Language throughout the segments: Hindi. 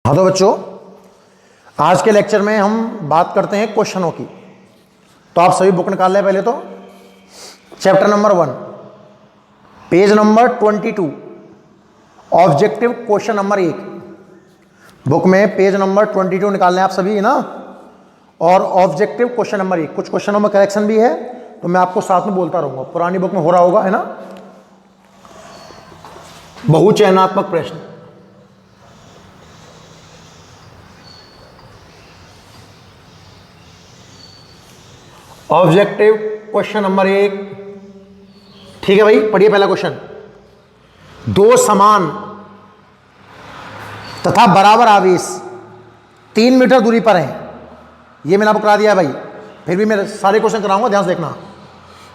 हाँ तो बच्चों, आज के लेक्चर में हम बात करते हैं क्वेश्चनों की। तो आप सभी बुक निकाल लें पहले तो। Chapter number 1, page number 22, objective question number 1। Book में पेज नंबर 22 निकाल लें आप सभी ना। और ऑब्जेक्टिव क्वेश्चन नंबर 1, कुछ क्वेश्चनों में करेक्शन भी है तो मैं आपको साथ में बोलता रहूंगा। पुरानी बुक में हो रहा होगा है ना, बहुचयनात्मक प्रश्न। ऑब्जेक्टिव क्वेश्चन नंबर 1, ठीक है भाई, पढ़िए पहला क्वेश्चन। दो समान तथा बराबर आवेश 3 मीटर दूरी पर हैं। ये मैंने आपको करा दिया भाई, फिर भी मैं सारे क्वेश्चन कराऊंगा, ध्यान से देखना।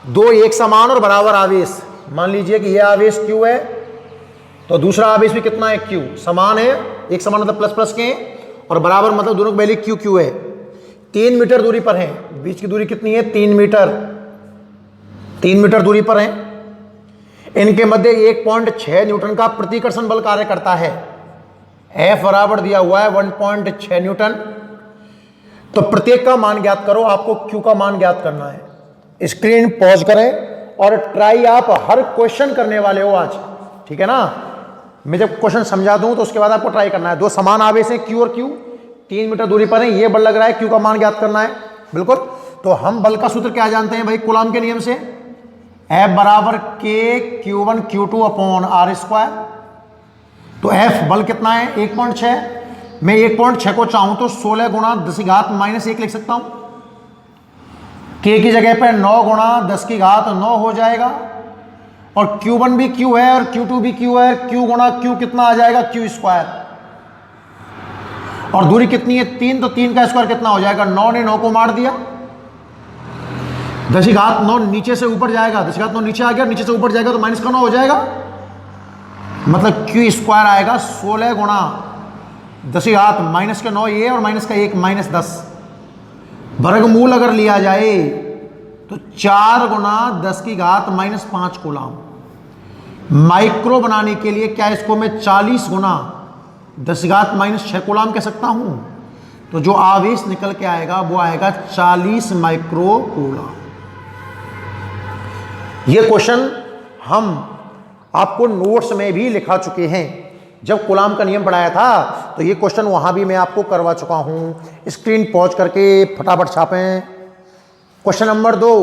दो एक समान और बराबर आवेश, मान लीजिए कि यह आवेश Q है तो दूसरा आवेश भी कितना है, Q। समान है, एक समान मतलब प्लस प्लस के हैं, और बराबर मतलब दोनों की वैल्यू Q Q है। 3 मीटर दूरी पर हैं, बीच की दूरी कितनी है, 3 मीटर। 3 मीटर दूरी पर हैं। इनके मध्य 1.6 न्यूटन का प्रतिकर्षण बल कार्य करता है। F बराबर दिया हुआ है 1.6 न्यूटन। तो प्रत्येक का मान ज्ञात करो, आपको Q का मान ज्ञात करना है। स्क्रीन पॉज करें और ट्राई आप हर क्वेश्चन करने वाले हो आज, ठीक है ना। मैं जब क्वेश्चन समझा दूं तो उसके बाद आपको ट्राई करना है। दो समान आवेश हैं Q और Q, 3 मीटर दूरी पर है, ये बल लग रहा है, Q का मान ज्ञात करना है। बिल्कुल। तो हम बल का सूत्र क्या जानते हैं भाई, कूलॉम के नियम से। F बराबर K Q1 Q2 upon R square. तो F बल कितना है, 1.6। मैं 1.6 को चाहूं तो 16 गुणा 10 की घात -1 लिख सकता हूं। K की जगह पर 9 गुणा 10 की घात 9 हो जाएगा। और Q1 भी Q है और Q2 भी Q है, Q गुणा Q कितना आ जाएगा, Q स्क्वायर। और दूरी कितनी है, 3, तो 3 का स्क्वायर कितना हो जाएगा, 9 ने 9 को मार दिया। 10 की घात 9 नीचे से ऊपर जाएगा, 10 की घात 9 नीचे आ गया, नीचे से ऊपर जाएगा तो माइनस का 9 हो जाएगा। मतलब Q स्क्वायर आएगा 16 गुणा 10 की घात -9 ये और माइनस का 1 -10। वर्गमूल अगर लिया जाए तो 4 गुणा 10 की घात -5 कूलॉम। माइक्रो बनाने के लिए क्या इसको मैं 40 गुणा 10 की घात -6 कूलॉम कह सकता हूं। तो जो आवेश निकल के आएगा वो आएगा 40 माइक्रो कूलॉम। ये क्वेश्चन हम आपको नोट्स में भी लिखा चुके हैं। जब कूलॉम का नियम पढ़ाया था तो ये क्वेश्चन वहां भी मैं आपको करवा चुका हूं। स्क्रीन पॉज करके फटाफट छापें। क्वेश्चन नंबर 2,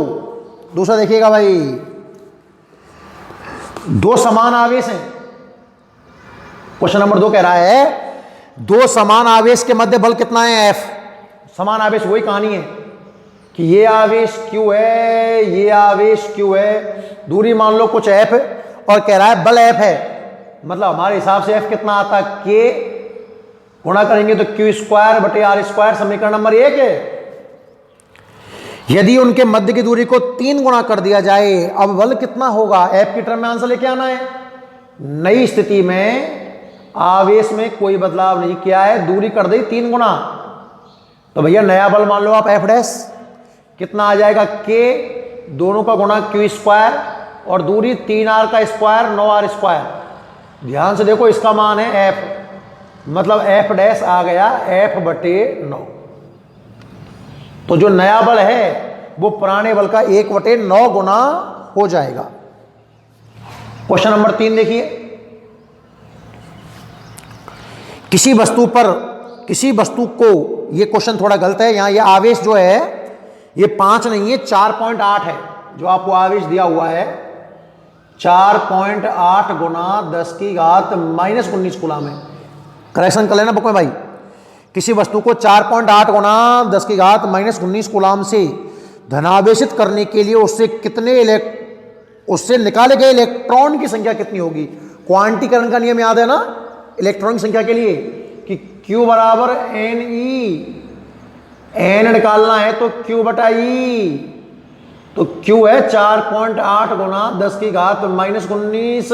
दूसरा देखिएगा भाई। दो समान आवेश हैं। क्वेश्चन नंबर 2 कह रहा है दो समान आवेश के मध्य बल कितना है, F। समान आवेश वही कहानी है कि ये आवेश Q है, ये आवेश Q है, दूरी मान लो कुछ F और कह रहा है बल F है। मतलब हमारे हिसाब से F कितना आता है, K गुणा करेंगे तो Q स्क्वायर बटे R स्क्वायर, समीकरण नंबर 1 है। यदि उनके मध्य की दूरी को 3 गुणा कर दिया जाए, अब बल कितना होगा, F की टर्म में आंसर लेके आना है। नई स्थिति में आवेश में कोई बदलाव नहीं किया है, दूरी कर दी 3 गुणा। तो भैया नया बल मान लो आप F डैश, कितना आ जाएगा, K दोनों का गुणा Q स्क्वायर और दूरी 3R का स्क्वायर 9R स्क्वायर। ध्यान से देखो, इसका मान है F, मतलब F डैश आ गया F बटे 9। तो जो नया बल है वो पुराने बल का 1 बटे 9 गुना हो जाएगा। क्वेश्चन नंबर 3 देखिए। किसी वस्तु को, ये क्वेश्चन थोड़ा गलत है, यहां ये आवेश जो है ये 5 नहीं है 4.8 है। जो आपको आवेश दिया हुआ है 4.8 गुना 10 की घात -19 कूलॉम है। करेक्शन कर लेना बुक में भाई। किसी वस्तु को 4.8 गुना 10 की घात -19 कूलॉम से धनावेशित करने के लिए उससे निकाले गए इलेक्ट्रॉन की संख्या कितनी होगी। क्वांटीकरण का नियम याद है ना इलेक्ट्रॉन की संख्या के लिए कि Q बराबर NE, N निकालना है तो Q बटा E। तो Q है 4.8 गुना 10 की घात -19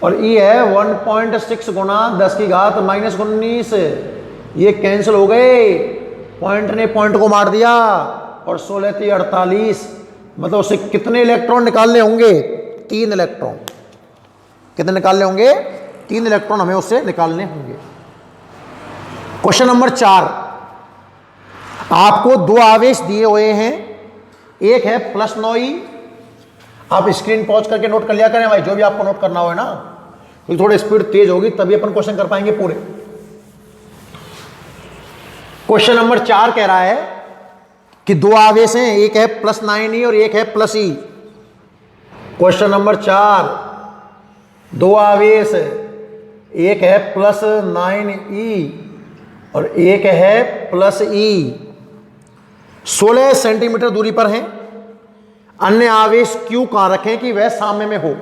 और E है 1.6 गुना 10 की घात -19। ये कैंसिल हो गए, पॉइंट ने पॉइंट को मार दिया और 16 × 48, मतलब उसे कितने इलेक्ट्रॉन निकालने होंगे, 3 इलेक्ट्रॉन। कितने निकालने होंगे, 3 इलेक्ट्रॉन हमें उससे निकालने होंगे। क्वेश्चन नंबर 4, आपको दो आवेश दिए हुए हैं, एक है +9e, आप स्क्रीन पॉज करके नोट कर लिया करें भाई, जो भी आपको नोट करना हो है ना, क्योंकि थोड़ी स्पीड तेज होगी तभी अपन क्वेश्चन कर पाएंगे पूरे। क्वेश्चन नंबर 4 कह रहा है कि दो आवेश हैं, एक है +9e और एक है +e। क्वेश्चन नंबर 4, दो आवेश, एक है +9e और एक है +e, 16 सेंटीमीटर दूरी पर हैं। अन्य आवेश Q कहां रखें कि वह साम्य में हो।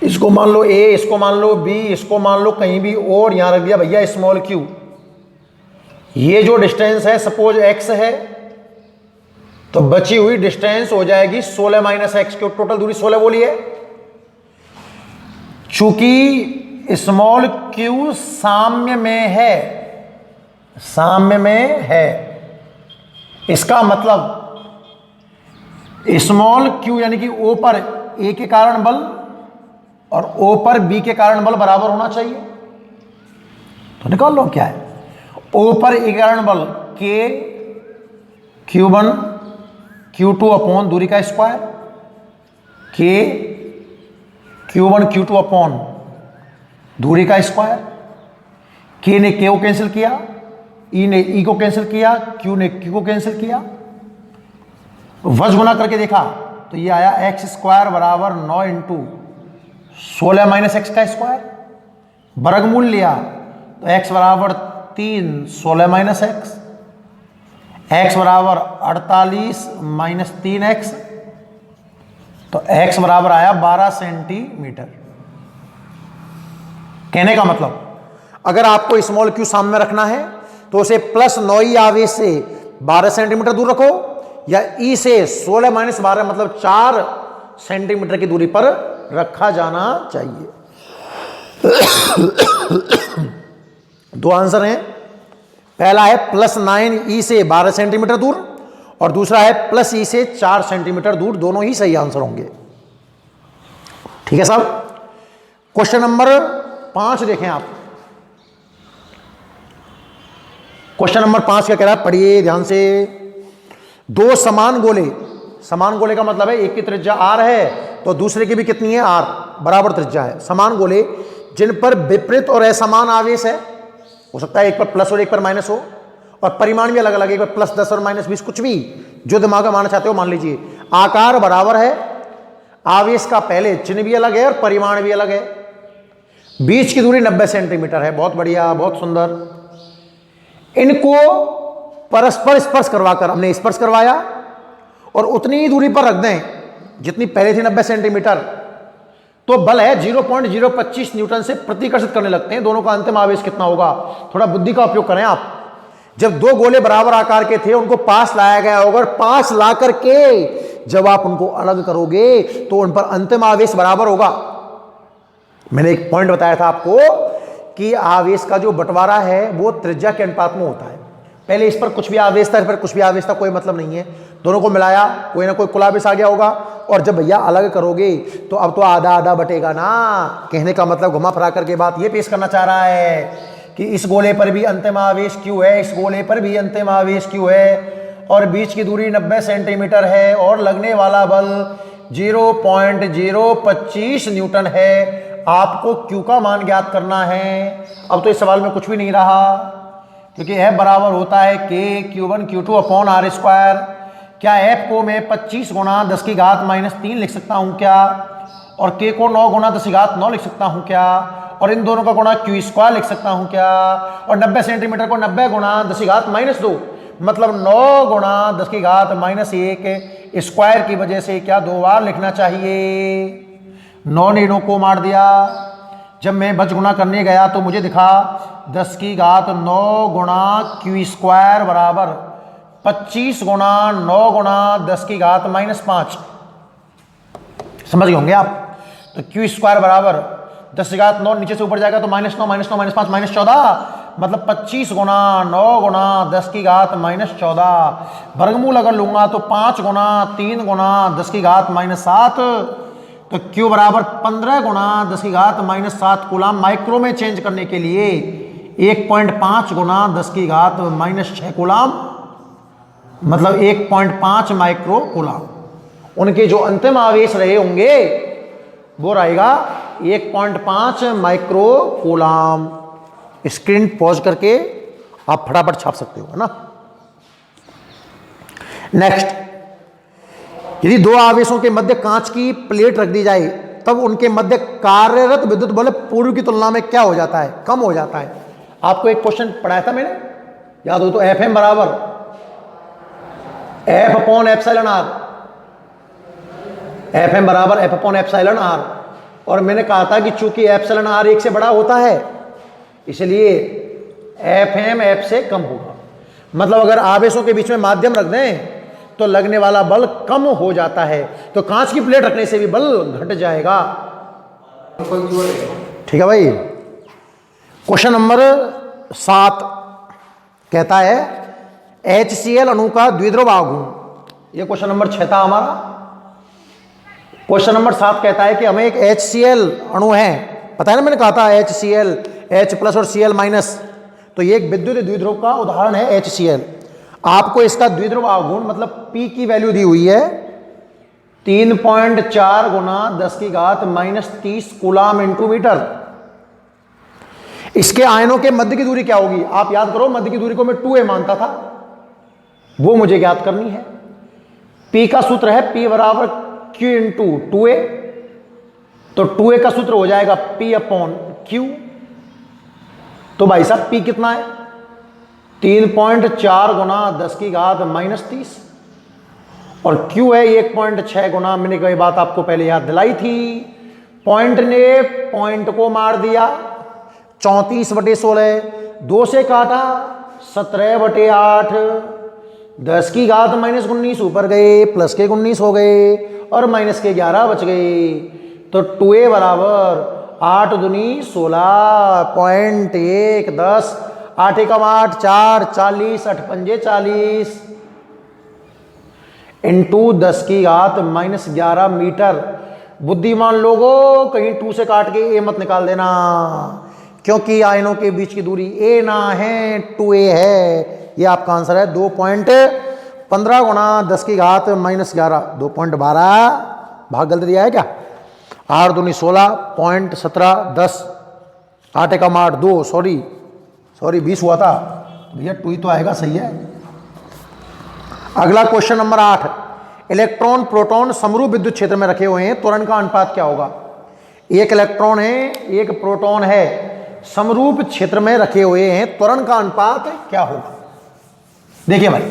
इसको मान लो A, इसको मान लो B, इसको मान लो कहीं भी, और यहां रख दिया भैया स्मॉल q। ये जो डिस्टेंस है सपोज x है, तो बची हुई डिस्टेंस हो जाएगी 16 - x, क्यों टोटल दूरी 16 बोली है। चूंकि स्मॉल q साम्य में है, साम्य में है, इसका मतलब स्मॉल q यानी कि O पर A के कारण बल और O पर B के कारण बल बराबर होना चाहिए। तो निकाल लो क्या है। O पर A के कारण बल K Q1 Q2 अपॉन दूरी का square, K Q1 Q2 upon दूरी का स्क्वायर। K ने K को कैंसिल किया, E ने E को कैंसिल किया, Q ने Q को कैंसिल किया। वज गुना करके देखा तो ये आया x² बराबर 9 × 16 - x का स्क्वायर। वर्गमूल लिया तो x बराबर 3 16 - x, x बराबर 48 - 3x, तो x बराबर आया 12 सेंटीमीटर। कहने का मतलब अगर आपको स्मॉल q सामने रखना है तो उसे +9e आवेश से 12 सेंटीमीटर दूर रखो, या E से 16 - 12 मतलब 4 सेंटीमीटर की दूरी पर रखा जाना चाहिए। दो आंसर हैं, पहला है +9e से 12 सेंटीमीटर दूर और दूसरा है +e से 4 सेंटीमीटर दूर, दोनों ही सही आंसर होंगे। ठीक है साहब। क्वेश्चन नंबर 5 देखें आप। क्वेश्चन नंबर 5 क्या कह रहा है, पढ़िए ध्यान से। दो समान गोले, समान गोले का मतलब है एक की त्रिज्या r है तो दूसरे की भी कितनी है, r, बराबर त्रिज्या है। समान गोले जिन पर विपरीत और असमान आवेश है, हो सकता है एक पर प्लस और एक पर माइनस हो, और परिमाण भी अलग अलग, एक पर +10 और -20, कुछ भी जो दिमाग में मानना चाहते हो मान लीजिए। आकार बराबर है, आवेश का पहले चिन्ह भी अलग है और परिमाण भी अलग है। बीच की दूरी 90 सेंटीमीटर है। बहुत बढ़िया, बहुत सुंदर। इनको परस्पर स्पर्श करवाकर हमने स्पर्श करवाया और उतनी ही दूरी पर रख दें जितनी पहले थी 90 सेंटीमीटर, तो बल है 0.025 न्यूटन से प्रतिकर्षित करने लगते हैं। दोनों का अंतिम आवेश कितना होगा, थोड़ा बुद्धि का उपयोग करें आप। जब दो गोले बराबर आकार के थे उनको पास लाया गया होगा, पास ला करके जब आप उनको अलग करोगे तो उन पर अंतिम आवेश बराबर होगा। मैंने एक पॉइंट बताया था आपको कि आवेश का जो बंटवारा है वो त्रिज्या के अनुपात में होता है। पहले इस पर कुछ भी आवेश था, इस पर कुछ भी आवेश था, कोई मतलब नहीं है, दोनों को मिलाया कोई ना कोई कुल आवेश आ गया होगा, और जब भैया अलग करोगे तो अब तो आधा आधा बटेगा ना। कहने का मतलब घुमा फिरा करके बात ये पेश करना चाह रहा है कि इस गोले पर भी अंतिम आवेश Q है, इस गोले पर भी अंतिम आवेश Q है, और बीच की दूरी 90 सेंटीमीटर है और लगने वाला बल 0.025 न्यूटन है। आपको Q का मान ज्ञात करना है। अब तो इस सवाल में कुछ भी नहीं रहा, क्योंकि F बराबर होता है K Q1 Q2 upon r²। क्या F को मैं 25 × 10⁻³ लिख सकता हूँ क्या, और K को 9 × 10⁻9 लिख सकता हूँ क्या, और इन दोनों का गुणा Q² लिख सकता हूँ क्या, और 90 सेंटीमीटर को 90 × 10⁻², मतलब 9 × 10⁻1 स्क्वायर की वजह से क्या 2 बार लिखना चाहिए। 9 ने 9 को मार दिया। जब मैं बज गुणा करने गया तो मुझे दिखा 10⁻9 × Q² बराबर 25 × 9 × 10⁻5। समझ गए होंगे आप। तो Q² बराबर 10�9, नीचे से ऊपर जाएगा तो -9 -9 -5 -14, मतलब 25 × 9 × 10⁻14। वर्गमूल अगर लूंगा तो 5 × 3 × 10⁻7, तो Q बराबर 15 × 10⁻7 कूलम। माइक्रो में चेंज करने के लिए 1.5 गुना 10 की घात -6 कूलाम, मतलब 1.5 माइक्रो कूलाम। उनके जो अंतिम आवेश रहे होंगे वो रहेगा 1.5 माइक्रो कूलाम। स्क्रीन पॉज करके आप फटाफट छाप सकते हो, है ना। नेक्स्ट, यदि दो आवेशों के मध्य कांच की प्लेट रख दी जाए तब उनके मध्य कार्यरत विद्युत बल पूर्व की तुलना में क्या हो जाता है? कम हो जाता है। आपको एक क्वेश्चन पढ़ाया था मैंने, याद हो तो, Fm बराबर F upon epsilon r, Fm बराबर F अपॉन एप्सिलॉन आर। और मैंने कहा था कि चूंकि एप्सिलॉन आर 1 से बड़ा होता है इसलिए Fm F से कम होगा। मतलब अगर आवेशों के बीच में माध्यम रख दें तो लगने वाला बल कम हो जाता है, तो कांच की प्लेट रखने से भी बल घट जाएगा। ठीक है भाई। क्वेश्चन नंबर 7 कहता है HCl अणु का द्विध्रुव आघूर्ण। ये क्वेश्चन नंबर 6 था हमारा। क्वेश्चन नंबर 7 कहता है कि हमें एक HCl अणु है, पता है ना, मैंने कहा था HCl H+ और Cl-, तो ये एक विद्युत द्विध्रुव का उदाहरण है HCl। आपको इसका द्विध्रुव आघूर्ण मतलब P की वैल्यू दी हुई है 3.4 गुना 10 की घात -30 कूलाम इंटू मीटर। इसके आयनों के मध्य की दूरी क्या होगी? आप याद करो, मध्य की दूरी को मैं 2a मानता था, वो मुझे ज्ञात करनी है। P का सूत्र है P बराबर Q इंटू 2a, तो 2a का सूत्र हो जाएगा P अपॉन Q। तो भाई साहब P कितना है? 3.4 गुना 10 की घात -30 और Q है 1.6 गुना, मैंने कई बात आपको पहले याद दिलाई थी। पॉइंट ने पॉइंट को मार दिया 34/16, 2 से काटा 17/8, 10 की घात -19 ऊपर गए, प्लस के 19 हो गए और माइनस के 11 बच गए। तो 2a बराबर 8 दूनी 16.1 10, 8 एकम 8 4 40, 8 पंजे 40 इंटू 10 की घात -11 मीटर। बुद्धिमान लोगों कहीं 2 से काट के a मत निकाल देना, क्योंकि आयनों के बीच की दूरी a ना है 2a है। ये आपका आंसर है 2.15 गुना 10 की घात -11, 2.12 भाग गलत दिया है क्या? 8 दूनी 16.17 10, 8 एकम 8 2, सॉरी 20 हुआ था भैया, 2 ही तो आएगा, सही है। अगला क्वेश्चन नंबर 8, इलेक्ट्रॉन प्रोटॉन समरूप विद्युत क्षेत्र में रखे हुए हैं, त्वरण का अनुपात क्या होगा? एक इलेक्ट्रॉन है, एक प्रोटॉन है, समरूप क्षेत्र में रखे हुए हैं, त्वरण का अनुपात क्या होगा? देखिए भाई,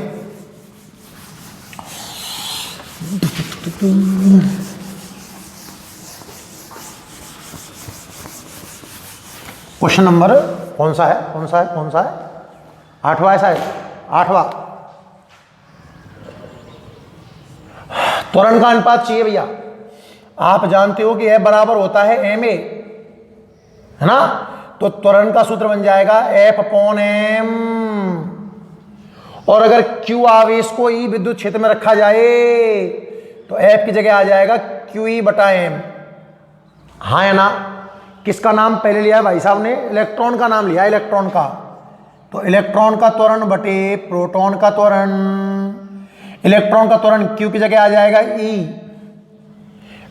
क्वेश्चन नंबर कौन सा है? 8वां है शायद, 8वां। त्वरण का अनुपात चाहिए भैया। आप जानते हो कि F बराबर होता है ma, है ना। तो त्वरण का सूत्र बन जाएगा F अपॉन m, और अगर Q आवेश को E विद्युत क्षेत्र में रखा जाए तो F की जगह आ जाएगा QE/m। हाँ या ना? किसका नाम पहले लिया है भाई साहब ने? इलेक्ट्रॉन का नाम लिया, इलेक्ट्रॉन का। तो इलेक्ट्रॉन का त्वरण बटे प्रोटॉन का त्वरण, इलेक्ट्रॉन का त्वरण Q की जगह आ जाएगा E।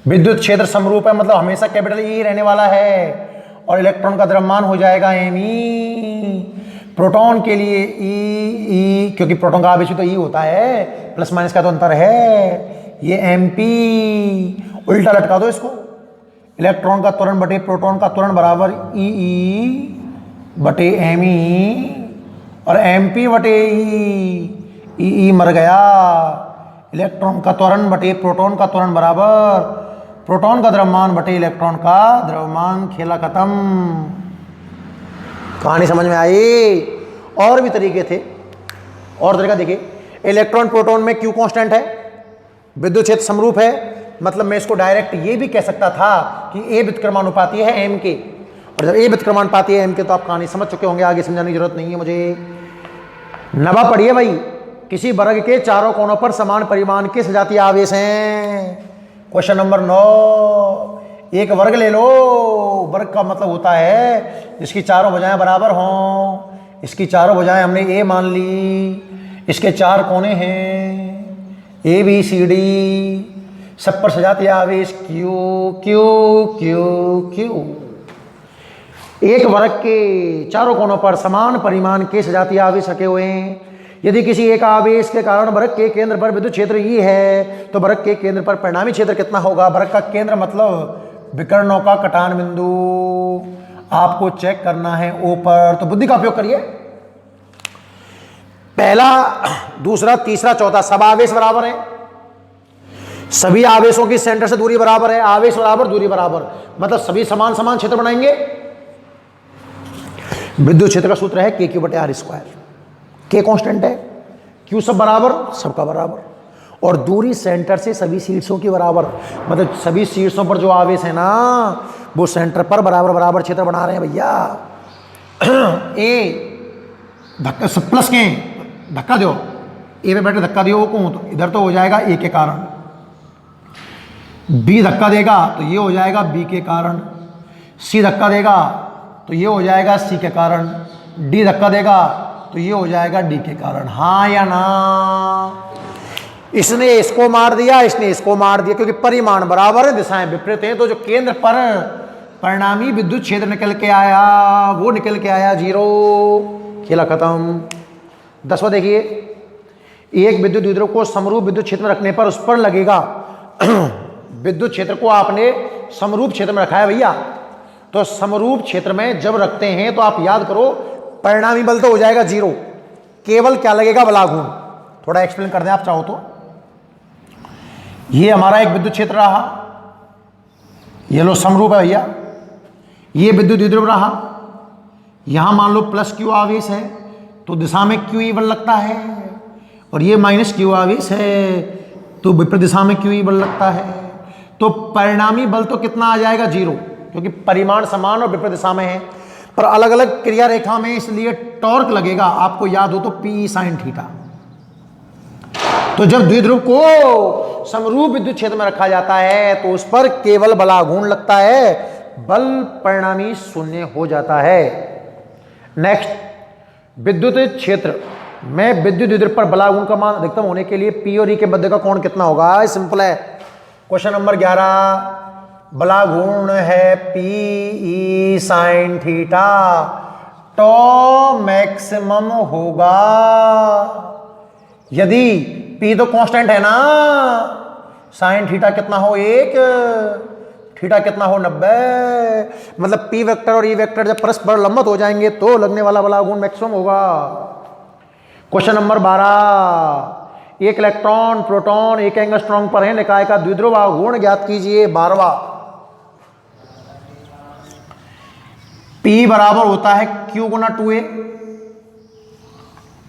विद्युत क्षेत्र समरूप है, मतलब हमेशा कैपिटल E रहने वाला है, और इलेक्ट्रॉन का द्रव्यमान हो जाएगा me। प्रोटॉन के लिए E, क्योंकि प्रोटॉन का आवेश तो E होता है, प्लस माइनस का तो अंतर है, ये mp। उल्टा लटका दो इसको, इलेक्ट्रॉन का त्वरण बटे प्रोटॉन का त्वरण बराबर E बटे me, और mp बटे E मर गया। इलेक्ट्रॉन का त्वरण बटे प्रोटॉन का त्वरण बराबर प्रोटॉन का द्रव्यमान बटे इलेक्ट्रॉन का द्रव्यमान। खेला खत्म। कहानी समझ में आई? और भी तरीके थे, और तरीका देखिए, इलेक्ट्रॉन प्रोटॉन में Q कांस्टेंट है, विद्युत क्षेत्र समरूप है, मतलब मैं इसको डायरेक्ट ये भी कह सकता था कि A व्युत्क्रमानुपाती है m के, और जब A व्युत्क्रमानुपाती है m के तो आप कहानी समझ चुके होंगे, आगे समझाने की जरूरत नहीं है मुझे। नवा पढ़िए भाई, किसी वर्ग के चारों कोनों पर समान परिमाण के सजातीय आवेश हैं। क्वेश्चन नंबर 9, एक वर्ग ले लो। वर्ग का मतलब होता है इसकी चारों भुजाएं बराबर हों। इसकी चारों भुजाएं हमने ए मान ली, इसके चार कोने हैं ए बी सी डी, सब पर सजातीय आवेश क्यू क्यू क्यू क्यू। एक वर्ग के चारों कोनों पर समान परिमाण के सजातीय आवेश रखे हुए हैं। यदि किसी एक आवेश के कारण वर्ग के केंद्र पर विद्युत क्षेत्र ई है तो वर्ग के केंद्र पर परिणामी क्षेत्र कितना होगा। वर्ग का केंद्र मतलब विकर्णों का कटान बिंदु आपको चेक करना है ओ पर, तो बुद्धि का उपयोग करिए। पहला, दूसरा, तीसरा, चौथा सब आवेश बराबर है। सभी आवेशों की सेंटर से दूरी बराबर है। आवेश बराबर दूरी बराबर मतलब सभी समान समान क्षेत्र बनाएंगे। विद्युत क्षेत्र का सूत्र है के क्यू बटे आर स्क्वायर। के कांस्टेंट है, क्यू सब बराबर, सबका बराबर, और दूरी सेंटर से सभी शीर्षों की बराबर मतलब सभी शीर्षों पर जो आवेश है ना वो सेंटर पर बराबर बराबर क्षेत्र बना रहे हैं भैया। ए धक्का सब प्लस के धक्का दो, ए पे बैठे धक्का दियो को तो इधर तो हो जाएगा ए के कारण, बी धक्का देगा तो ये हो जाएगा बी के कारण, सी धक्का देगा तो ये हो जाएगा सी के कारण, डी धक्का देगा तो ये हो जाएगा डी के कारण। हाँ या ना? इसने इसको मार दिया, इसने इसको मार दिया, क्योंकि परिमाण बराबर है, दिशाएं विपरीत हैं, तो जो केंद्र पर परिणामी विद्युत क्षेत्र निकल के आया वो निकल के आया 0। खेला खत्म। 10वां देखिए, एक विद्युत द्विध्रुव को समरूप विद्युत क्षेत्र में रखने पर उस पर लगेगा विद्युत क्षेत्र को आपने समरूप क्षेत्र में रखा है भैया, तो समरूप क्षेत्र में जब रखते हैं तो आप याद करो परिणामी बल तो हो जाएगा 0, केवल क्या लगेगा बलाघूर्ण। थोड़ा एक्सप्लेन कर दें आप चाहो तो। ये हमारा एक विद्युत क्षेत्र रहा, ये लो समरूप है भैया, ये विद्युत द्विध्रुव रहा, यहां मान लो प्लस क्यू आवेश है तो दिशा में क्यू ई बल लगता है, और ये माइनस क्यू आवेश है तो विपरीत दिशा में क्यू ई बल लगता है, तो परिणामी बल तो कितना आ जाएगा 0, क्योंकि परिमाण समान और विपरीत दिशा में है, पर अलग अलग क्रिया रेखा में, इसलिए टॉर्क लगेगा। आपको याद हो तो पी साइन थीटा। तो जब द्विध्रुव को समरूप विद्युत क्षेत्र में रखा जाता है तो उस पर केवल बलाघूर्ण लगता है, बल परिणामी शून्य हो जाता है। नेक्स्ट, विद्युत क्षेत्र में विद्युत द्विध्रुव पर बलाघूर्ण का मान अधिकतम होने के लिए पी और ई के मध्य का कोण कितना होगा। सिंपल है। क्वेश्चन नंबर 11, बलाघूर्ण है पी ई साइन थीटा, तो मैक्सिमम होगा यदि पी तो कांस्टेंट है ना, साइन थीटा कितना हो 1, थीटा कितना हो 90, मतलब पी वेक्टर और ई वेक्टर जब परस्पर लंबवत हो जाएंगे तो लगने वाला बलाघूर्ण मैक्सिमम होगा। क्वेश्चन नंबर 12, एक इलेक्ट्रॉन प्रोटॉन एक एंगस्ट्रॉम पर है, निकाय का द्विध्रुव आघूर्ण ज्ञात कीजिए। 12वां, P बराबर होता है Q गुना 2a।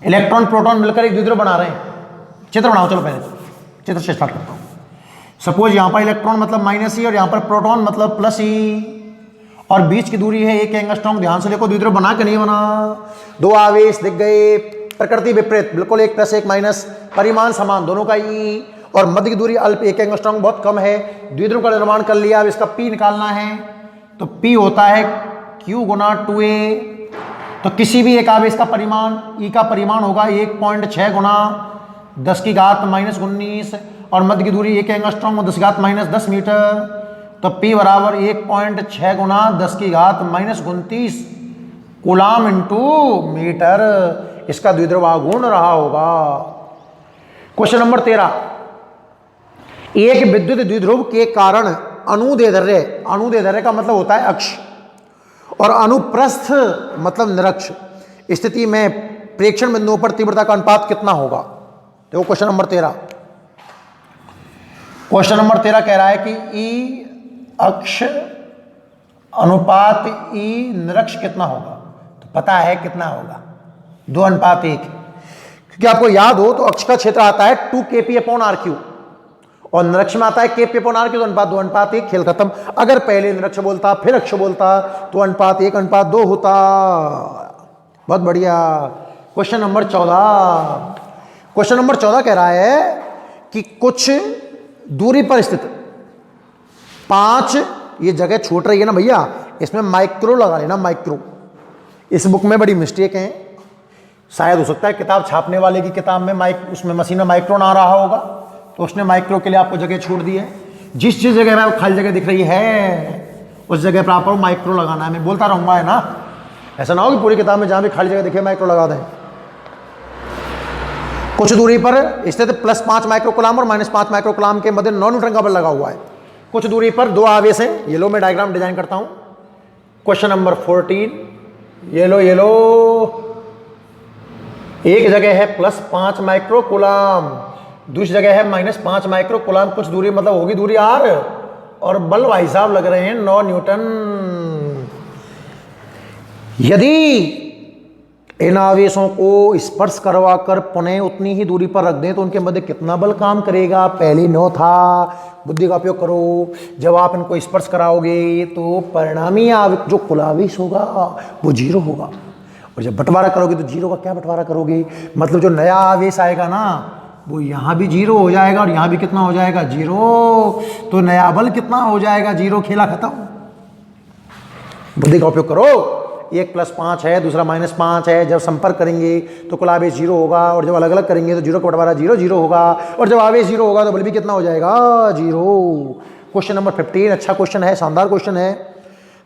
इलेक्ट्रॉन प्रोटॉन मिलकर एक द्विध्रुव बना रहे हैं। चित्र बनाओ, चलो पहले चित्र से स्टार्ट करता हूं। सपोज यहां पर इलेक्ट्रॉन मतलब माइनस ई और यहां पर प्रोटॉन मतलब प्लस ई, और बीच की दूरी है 1 एंगस्ट्रॉम। ध्यान से देखो द्विध्रुव बना कि नहीं बना। दो आवेश दिख गए, प्रकृति विपरीत, बिल्कुल 1 प्लस 1 माइनस, परिमाण समान दोनों का ई, और मध्य की दूरी अल्प 1 एंगस्ट्रॉम बहुत कम है। द्विध्रुव का निर्माण कर लिया। अब इसका P निकालना है, तो P होता है Q गुना 2a। तो किसी भी एक आवेश का परिमाण E का परिमाण होगा 1.6 गुना 10 की घात माइनस 19, और मध्य की दूरी 1 एंगस्ट्रॉम और 10 की घात माइनस 10 मीटर। तो P बराबर 1.6 गुना 10 की घात माइनस 29 कूलाम इंटू मीटर। इसका द्विध्रुव आघूर्ण रहा होगा। क्वेश्चन नंबर 13, एक विद्युत द्विध्रुव के कारण अनुदैर्ध्य का मतलब होता है अक्ष, और अनुप्रस्थ मतलब निरक्ष स्थिति में प्रेक्षण बिंदुओं पर तीव्रता का अनुपात कितना होगा। देखो क्वेश्चन नंबर 13। क्वेश्चन नंबर 13 कह रहा है कि ई अक्ष अनुपात ई निरक्ष कितना होगा। तो पता है कितना होगा, 2:1, क्योंकि आपको याद हो तो अक्ष का क्षेत्र आता है 2kp/r3 और निरक्ष में आता है kp/r3, तो अनुपात 2:1। खेल खत्म। अगर पहले निरक्ष बोलता फिर अक्ष बोलता तो अनुपात 1:2 होता। बहुत बढ़िया। Question number 14। क्वेश्चन नंबर 14 कह रहा है कि कुछ दूरी पर स्थित 5 ये जगह छूट रही है ना भैया, इसमें माइक्रो लगा लेना, माइक्रो। इस बुक में बड़ी मिस्टेक है, शायद हो सकता है किताब छापने वाले की किताब में उसमें मशीन में माइक्रो ना आ रहा होगा, तो उसने माइक्रो के लिए आपको जगह छूट दी है। जिस जिस जगह में खाली जगह दिख रही है उस जगह पर आपको माइक्रो लगाना है। मैं बोलता रहूँगा, है ना, ऐसा ना हो कि पूरी किताब में जहाँ भी खाली जगह दिखे माइक्रो लगा दें। कुछ दूरी पर स्थित +5 माइक्रोकूलाम और -5 माइक्रोकूलाम के मध्य 9 न्यूटन का बल लगा हुआ है। कुछ दूरी पर दो आवेश हैं। ये लो, मैं डायग्राम डिजाइन करता हूं। क्वेश्चन नंबर 14, ये लो एक जगह है +5 माइक्रोकूलाम, दूसरी जगह है -5 माइक्रोकूलाम। कुछ दूरी मतलब होगी दूरी r, और बल भाई साहब लग रहे हैं 9 न्यूटन। यदि इन आवेशों को स्पर्श करवाकर पुनः उतनी ही दूरी पर रख दें तो उनके मध्य कितना बल काम करेगा? पहले 9 था, बुद्धि का उपयोग करो। जब आप इनको स्पर्श कराओगे तो परिणामी जो कुल आवेश होगा वो 0 होगा, और जब बंटवारा करोगे तो 0 का क्या बंटवारा करोगे? मतलब जो नया आवेश आएगा ना वो यहाँ भी 0 हो जाएगा और यहाँ भी कितना हो जाएगा? 0। तो नया बल कितना हो जाएगा? 0। खेला खत्म। बुद्धि का उपयोग करो। एक +5 है, दूसरा -5 है। जब संपर्क करेंगे तो कुल आवेश 0 होगा, और जब अलग अलग करेंगे तो 0 का बंटवारा 0 होगा, और जब आवेश 0 होगा तो बल भी कितना हो जाएगा? 0। क्वेश्चन नंबर 15 अच्छा क्वेश्चन है, शानदार क्वेश्चन है।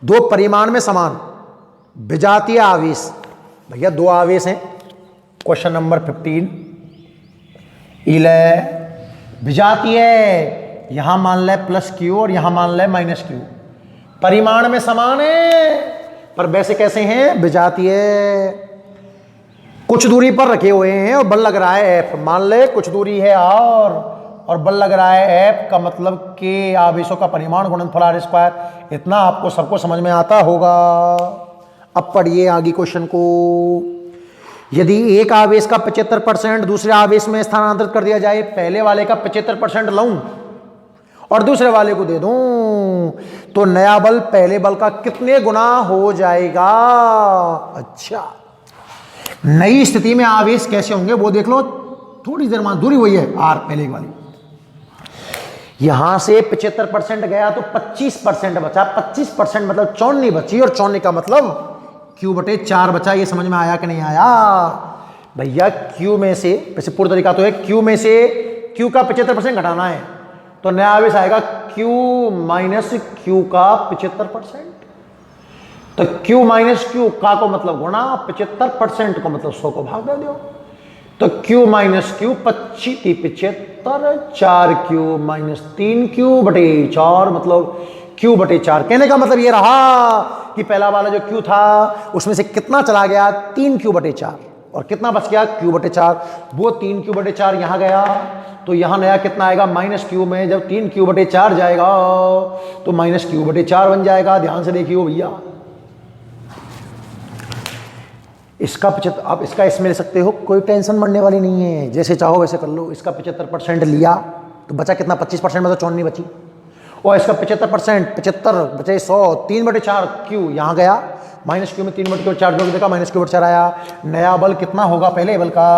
दो परिमाण में समान विजातीय आवेश, भैया दो आवेश हैं। क्वेश्चन नंबर 15 विजातीय, यहां मान ले +q और यहां मान ले -q, परिमाण में समान है पर वैसे कैसे हैं? विजातीय। कुछ दूरी पर रखे हुए हैं और बल लग रहा है F। मान ले कुछ दूरी है R और बल लग रहा है F, का मतलब के आवेशों का परिमाण गुणनफल r²। इतना आपको सबको समझ में आता होगा। अब पढ़िए आगे क्वेश्चन को। यदि एक आवेश का 75% दूसरे आवेश में स्थानांतरित कर दिया जाए, पहले वाले का 75% लऊं और दूसरे वाले को दे दूं, तो नया बल पहले बल का कितने गुना हो जाएगा? अच्छा, नई स्थिति में आवेश कैसे होंगे वो देख लो। थोड़ी देर में दूरी हुई है r पहले वाली, यहां से 75% गया तो 25% बचा। 25% मतलब 54 बची, और 54 का मतलब q/4 बचा। ये समझ में आया कि नहीं आया? भैया q में से, वैसे पूर्ण तरीका तो है q में से q का 75% घटाना है, तो नया आवेश आएगा q - q का 75%। तो q - q का को मतलब गुणा, 75% को मतलब 100 को भाग दे दो। तो q - q 25×75, 4q - 3q/4, मतलब q/4। कहने का मतलब ये रहा कि पहला वाला जो q था उसमें से कितना चला गया? 3q/4, और कितना बच गया? q/4। वो 3q/4 यहां गया, तो यहां नया कितना आएगा? -q में जब 3q/4 जाएगा तो -q/4 बन जाएगा। ध्यान से देखिए भैया, इसका 75, आप इसका इसमें ले सकते हो, कोई टेंशन बढ़ने वाली नहीं है, जैसे चाहो वैसे कर लो। इसका 75% लिया तो बचा कितना? 25%, मतलब 54 बची। और इसका 75%, 75 बचे 100, 3/4 q यहाँ गया, -q में 3/4 जोड़ देखा, -q/4 आया। नया बल कितना होगा पहले बल का?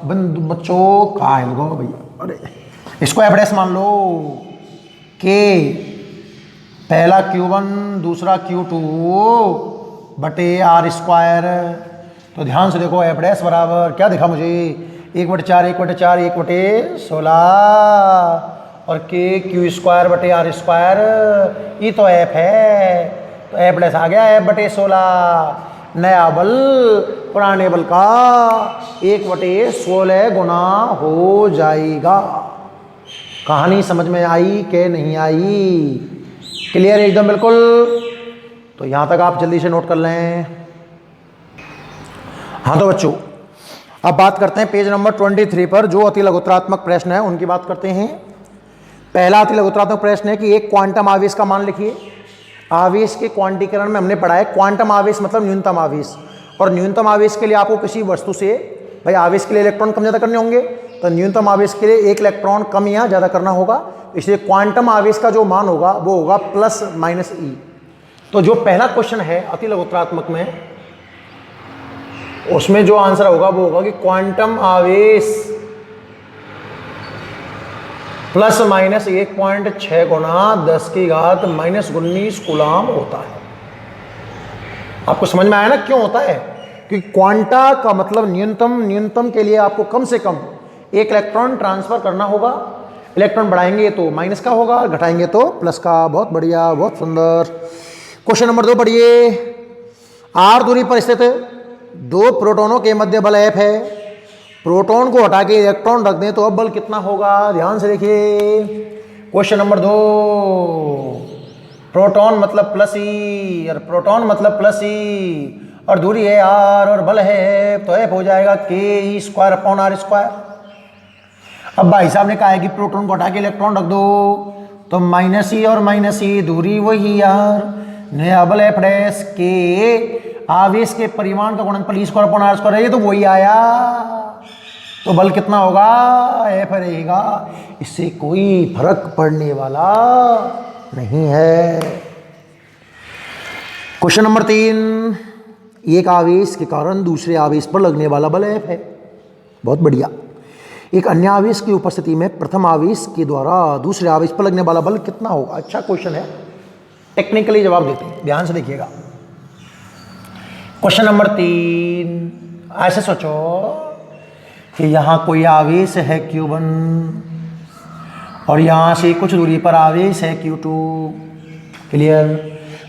बच्चों का भैया, अरे इसको F' मान लो कि पहला q1 दूसरा q2 बटे r²। तो ध्यान से देखो, F' बराबर क्या दिखा मुझे? 1/4, 1/4, 1/16, और k q²/r²। ये तो F है, तो F' आ गया F/16। नया बल पुराने बल का 1/16 गुना हो जाएगा। कहानी समझ में आई कि नहीं आई? क्लियर एकदम बिल्कुल? तो यहां तक आप जल्दी से नोट कर लें। हाँ तो बच्चों, अब बात करते हैं पेज नंबर 23 पर जो अति लघुत्तरात्मक प्रश्न है उनकी बात करते हैं। पहला अति लघुत्तरात्मक प्रश्न है कि एक क्वांटम आवेश का मान लिखिए। आवेश के क्वांटीकरण में हमने पढ़ा है क्वांटम आवेश मतलब न्यूनतम आवेश, और न्यूनतम आवेश के लिए आपको किसी वस्तु से, भाई आवेश के लिए इलेक्ट्रॉन कम ज़्यादा करने होंगे, तो न्यूनतम आवेश के लिए एक इलेक्ट्रॉन कम या ज़्यादा करना होगा। इसलिए क्वांटम आवेश का जो मान होगा वो होगा +-e। तो जो पहला क्वेश्चन है अति लघुत्तरात्मक में, उसमें जो आंसर होगा वो होगा कि क्वांटम आवेश प्लस माइनस 1.6 गुना 10 की घात माइनस 19 कूलाम होता है। आपको समझ में आया ना क्यों होता है? क्योंकि क्वांटा का मतलब न्यूनतम के लिए आपको कम से कम एक इलेक्ट्रॉन ट्रांसफर करना होगा। इलेक्ट्रॉन बढ़ाएंगे तो माइनस का होगा, घटाएंगे तो प्लस का। बहुत बढ़िया, बहुत सुंदर। क्वेश्चन नंबर 2 पढ़िए। r दूरी पर स्थित दो प्रोटॉनों के मध्य बल F है। प्रोटॉन को हटा के इलेक्ट्रॉन रख दें तो अब बल कितना होगा? ध्यान से देखिए। क्वेश्चन नंबर 2, प्रोटॉन मतलब प्लस ई और प्रोटॉन मतलब प्लस ई और दूरी है r और बल है तो F हो जाएगा ke²/r²। अब भाई साहब ने कहा है कि प्रोटॉन को हटा के इलेक्ट्रॉन रख दो तो माइनस ई और माइनस ई, दूरी वही r, नया बल F डैश के आवेश के परिमाण का गुणनफल e²/r² है। ये तो वही आया, तो बल कितना होगा? F रहेगा। इससे कोई फर्क पड़ने वाला नहीं है। क्वेश्चन नंबर 3, एक आवेश के कारण दूसरे आवेश पर लगने वाला बल F है। बहुत बढ़िया। एक अन्य आवेश की उपस्थिति में प्रथम आवेश के द्वारा दूसरे आवेश पर लगने वाला बल कितना होगा? अच्छा क्वेश्चन है, टेक्निकली जवाब देते हैं, ध्यान से देखिएगा। क्वेश्चन नंबर 3, ऐसे सोचो कि यहां कोई आवेश है Q1 और यहां से कुछ दूरी पर आवेश है Q2। क्लियर?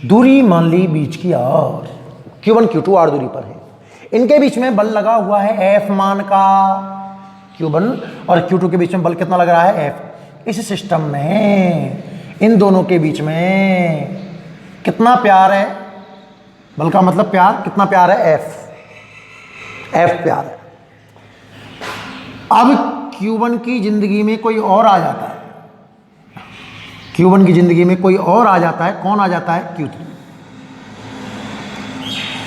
दूरी मान ली बीच की r, Q1 Q2 r दूरी पर है। इनके बीच में बल लगा हुआ है F मान का। Q1 और Q2 के बीच में बल कितना लग रहा है? F। इस सिस्टम में इन दोनों के बीच में कितना प्यार है? बल का मतलब प्यार, कितना प्यार है? F प्यार है। अब Q1 की जिंदगी में कोई और आ जाता है, Q1 की जिंदगी में कोई और आ जाता है। कौन आ जाता है? Q3।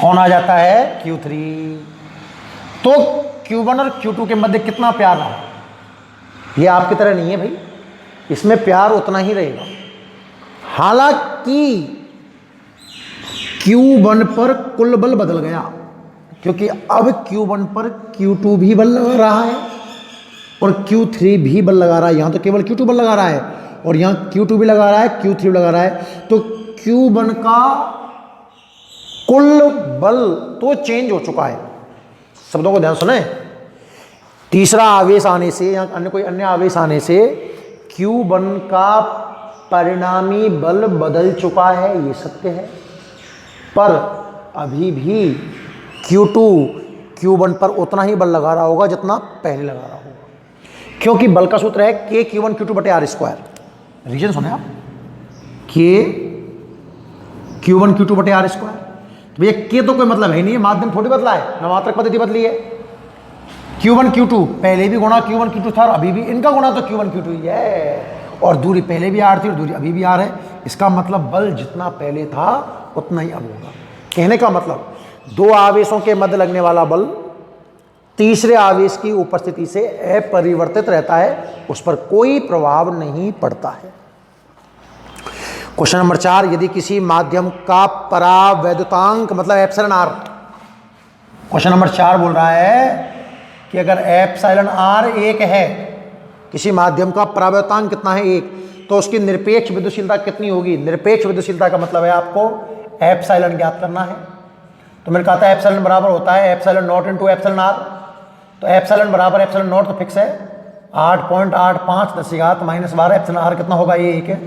कौन आ जाता है? Q3। तो Q1 और Q2 के मध्य कितना प्यार रहा? ये आपकी तरह नहीं है भाई, इसमें प्यार उतना ही रहेगा। हालांकि Q1 पर कुल बल बदल गया, क्योंकि अब Q1 पर Q2 भी बल लगा रहा है और Q3 भी बल लगा रहा है। यहां तो केवल Q2 बल लगा रहा है और यहां Q2 भी लगा रहा है, Q3 भी लगा रहा है। तो Q1 का कुल बल तो चेंज हो चुका है। शब्दों को ध्यान सुने। तीसरा आवेश आने से या कोई अन्य आवेश आने से Q1 का परिणामी बल बदल चुका है, ये सत्य है। पर अभी भी Q2 Q1 पर उतना ही बल लगा रहा होगा जितना पहले लगा रहा होगा, क्योंकि बल का सूत्र है K Q1 Q2 बटे r²। रीजन सुने आप, K Q1 Q2 बटे r²। तो भैया K तो कोई मतलब है नहीं, माध्यम थोड़ी बदला है, नवात्रक पद्धति बदली है। Q1 Q2 पहले भी गुणा Q1 Q2 था और अभी भी इनका गुणा तो Q1 Q2 ही है, और दूरी पहले भी r थी और दूरी अभी भी r है। इसका मतलब बल जितना पहले था उतना ही अब होगा। कहने का मतलब दो आवेशों के मध्य लगने वाला बल तीसरे आवेश की उपस्थिति से अपरिवर्तित रहता है, उस पर कोई प्रभाव नहीं पड़ता है। क्वेश्चन नंबर 4, यदि किसी माध्यम का परावैद्युतांक मतलब एप्सिलॉन r, क्वेश्चन नंबर 4 बोल रहा है कि अगर एप्सिलॉन r 1 है, किसी माध्यम का परावैद्युतांक कितना है? 1, तो उसकी निरपेक्ष विद्युतशीलता कितनी होगी? निरपेक्ष विद्युतशीलता का मतलब है आपको एप्सिलॉन ज्ञात करना है। तो मैंने कहा था एप्सिलॉन बराबर होता है epsilon not into epsilon r। तो एप्सिलॉन बराबर एप्सिलॉन नॉट तो फिक्स है 8.85 10 की घात -12। एप्सिलॉन r कितना होगा? ये 1 है।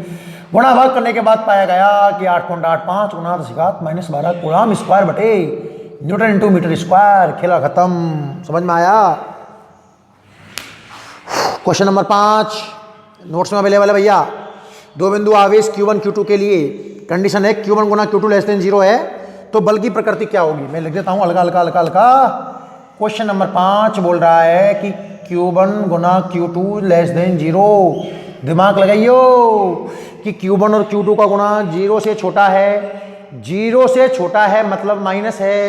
गुणा भाग करने के बाद पाया गया कि 8.85 गुणा 10 की घात -12 कूलाम स्क्वायर बटे न्यूटन इंटू मीटर स्क्वायर। खेला खत्म। समझ में आया? क्वेश्चन नंबर 5 नोट्स में अवेलेबल है भैया। दो बिंदु आवेश Q1 Q2 के लिए कंडीशन है Q1 गुना Q2 लेस देन 0 है, तो बल की प्रकृति क्या होगी? मैं लिख देता हूं हल्का हल्का हल्का हल्का। क्वेश्चन नंबर 5 बोल रहा है कि Q1 गुना Q2 लेस देन 0। दिमाग लगाइयो कि Q1 और Q2 का गुणा 0 से छोटा है, 0 से छोटा है मतलब माइनस है,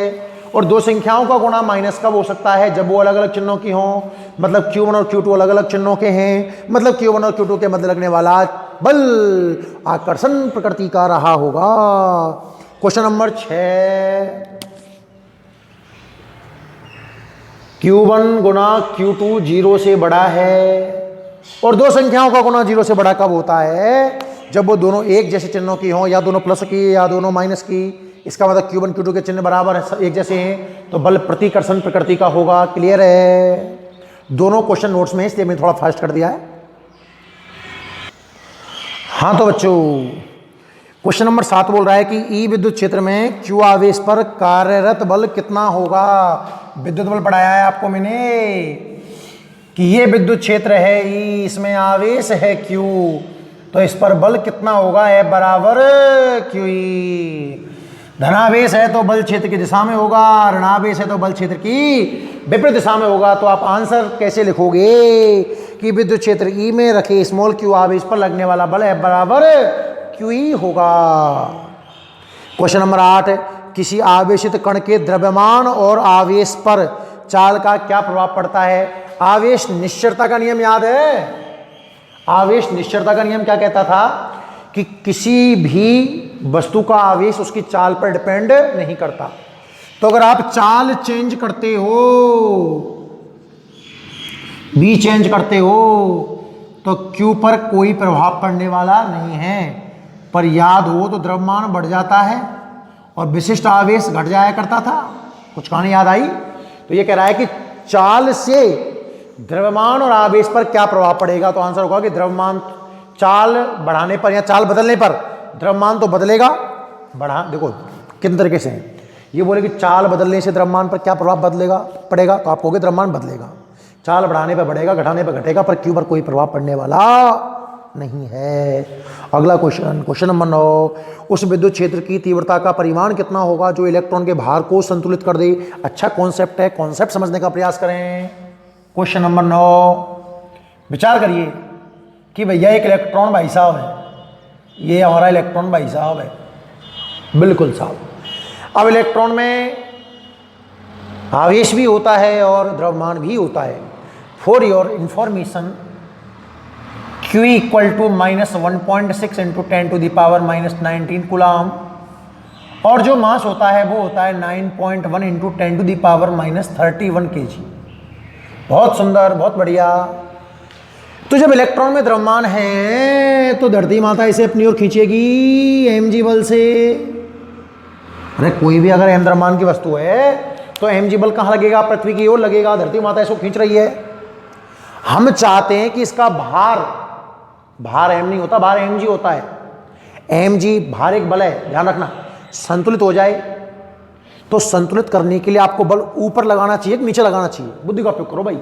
और दो संख्याओं का गुणा माइनस कब हो सकता है? जब वो अलग अलग चिन्हों की हों, मतलब Q1 और Q2 अलग अलग चिन्हों के हैं, मतलब Q1 और Q2 के मध्य लगने वाला बल आकर्षण प्रकृति का रहा होगा। क्वेश्चन नंबर 6, Q1 गुना Q2 0 से बड़ा है, और दो संख्याओं का गुणा 0 से बड़ा कब होता है? जब वो दोनों एक जैसे चिन्हों की हों, या दोनों प्लस की या दोनों माइनस की। इसका मतलब Q1 Q2 के चिन्ह बराबर है, एक जैसे हैं, तो बल प्रतिकर्षण प्रकृति का होगा। क्लियर है? दोनों क्वेश्चन नोट्स में, इसलिए मैंने थोड़ा फास्ट कर दिया है। हाँ तो बच्चों, क्वेश्चन नंबर 7 बोल रहा है कि ई विद्युत क्षेत्र में Q आवेश पर कार्यरत बल कितना होगा। विद्युत बल पढ़ाया है आपको मैंने कि ये विद्युत क्षेत्र है ई, इसमें आवेश है Q, तो इस पर बल कितना होगा? F बराबर QE। धनावेश है तो बल क्षेत्र की दिशा में होगा, ऋणावेश है तो बल क्षेत्र की विपरीत दिशा में होगा। तो आप आंसर कैसे लिखोगे कि विद्युत क्षेत्र ई में रखे स्मॉल q आवेश पर लगने वाला बल F बराबर QE होगा। क्वेश्चन नंबर 8, किसी आवेशित कण के द्रव्यमान और आवेश पर चाल का क्या प्रभाव पड़ता है? आवेश निश्चरता का नियम याद है? आवेश निश्चरता का नियम क्या कहता था कि किसी भी वस्तु का आवेश उसकी चाल पर डिपेंड नहीं करता। तो अगर आप चाल चेंज करते हो, बी चेंज करते हो, तो Q पर कोई प्रभाव पड़ने वाला नहीं है। पर याद हो तो द्रव्यमान बढ़ जाता है और विशिष्ट आवेश घट जाया करता था। कुछ कहानी याद आई? तो ये कह रहा है कि चाल से द्रव्यमान और आवेश पर क्या प्रभाव पड़ेगा। तो आंसर होगा कि द्रव्यमान चाल बढ़ाने पर या चाल बदलने पर द्रव्यमान तो बदलेगा, बढ़ा। देखो किन तरीके से है ये बोले कि चाल बदलने से द्रव्यमान पर क्या प्रभाव बदलेगा पड़ेगा, तो आप कहोगे द्रव्यमान बदलेगा। चाल बढ़ाने पर बढ़ेगा, घटाने पर घटेगा, पर Q पर कोई प्रभाव पड़ने वाला नहीं है। अगला क्वेश्चन, क्वेश्चन नंबर 9, उस विद्युत क्षेत्र की तीव्रता का परिमाण कितना होगा जो इलेक्ट्रॉन के भार को संतुलित कर दे। अच्छा कॉन्सेप्ट है, कॉन्सेप्ट समझने का प्रयास करें। क्वेश्चन नंबर 9, विचार करिए कि भैया एक इलेक्ट्रॉन भाई साहब है, ये हमारा इलेक्ट्रॉन भाई साहब है, बिल्कुल साहब। अब इलेक्ट्रॉन में आवेश भी होता है और द्रव्यमान भी होता है। For your information, Q equal to -1.6 into 10⁻⁻19 coulomb, और जो मास होता है वो होता है 9.1 इंटू 10⁻31 kg। बहुत सुंदर, बहुत बढ़िया। तो जब इलेक्ट्रॉन में द्रव्यमान है तो धरती माता इसे अपनी ओर खींचेगी mg बल से। अरे कोई भी अगर m द्रव्यमान की वस्तु है तो mg बल कहाँ लगेगा? पृथ्वी की ओर लगेगा। धरती माता इसको खींच रही है। हम चाहते हैं कि इसका भार m नहीं होता, भार mg होता है। mg भार एक बल है, ध्यान रखना, संतुलित हो जाए। तो संतुलित करने के लिए आपको बल ऊपर लगाना चाहिए कि नीचे लगाना चाहिए? बुद्धि का उपयोग करो भाई।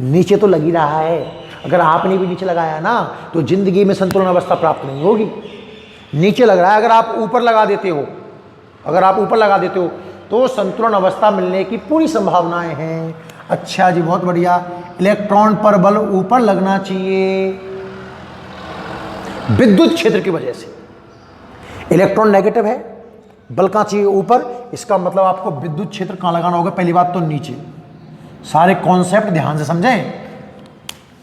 नीचे तो लग ही रहा है। अगर आपने भी नीचे लगाया ना तो जिंदगी में संतुलन अवस्था प्राप्त नहीं होगी। नीचे लग रहा है। अगर आप ऊपर लगा देते हो, तो संतुलन अवस्था मिलने की पूरी संभावनाएं हैं। अच्छा जी, बहुत बढ़िया। इलेक्ट्रॉन पर बल ऊपर लगना चाहिए विद्युत क्षेत्र की वजह से। इलेक्ट्रॉन नेगेटिव है, बल कहाँ चाहिए? ऊपर। इसका मतलब आपको विद्युत क्षेत्र कहाँ लगाना होगा? पहली बात तो नीचे। सारे कॉन्सेप्ट ध्यान से समझें।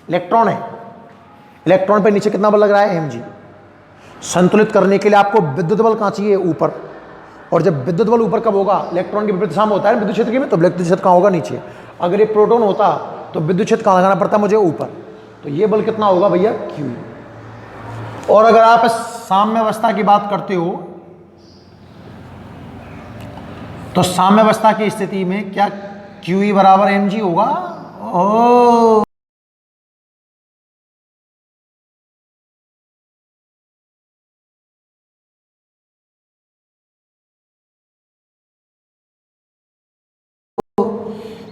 इलेक्ट्रॉन है, इलेक्ट्रॉन पे नीचे कितना बल लग रहा है? mg। संतुलित करने के लिए आपको विद्युत बल कहाँ चाहिए? ऊपर। और जब विद्युत बल ऊपर कब होगा? इलेक्ट्रॉन की विपरीत दिशा में होता है विद्युत क्षेत्र में, तो विद्युत क्षेत्र कहाँ होगा? नीचे। अगर ये प्रोटॉन होता तो विद्युत क्षेत्र कहाँ लगाना पड़ता मुझे? ऊपर। तो ये बल कितना होगा भैया? Q। और अगर आप साम्यावस्था की बात करते हो तो साम्यावस्था की स्थिति में क्या QE बराबर mg होगा? ओ